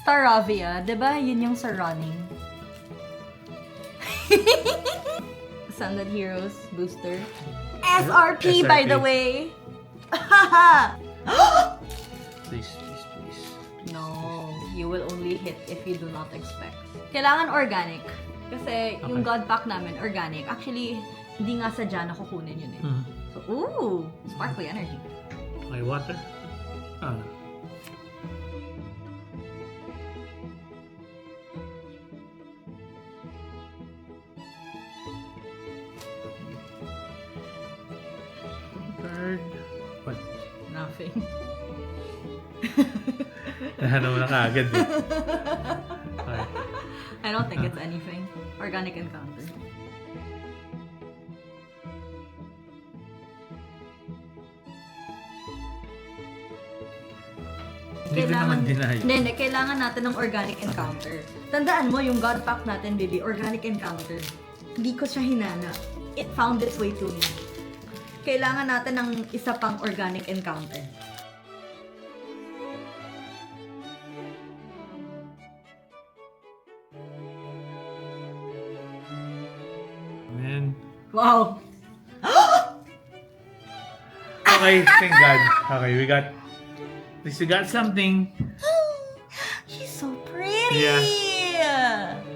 Staravia, di ba yun yung sa running? Standard Heroes booster. SRP, by the SRP. way! Please, please, please. No, you will only hit if you do not expect. Kailangan organic. Kasi yung Okay. God Pack namin, organic. Actually, hindi nga sadya na kukunin yun eh. Hmm. So, ooh! Sparkly energy. Okay, water. Ah. Card. What? Nothing. Nahanap mo na kaagad eh. Okay. I don't think it's anything. Organic encounter. Hindi ko naman deny. Hindi, kailangan natin ng organic encounter. Tandaan mo, yung God Pack natin, baby, organic encounter. Hindi ko siya hinana. It found its way to me. Kailangan natin ng isa pang organic encounter. Man. Wow! Okay, thank God. Okay, we got... At least we got something. She's so pretty! Yeah.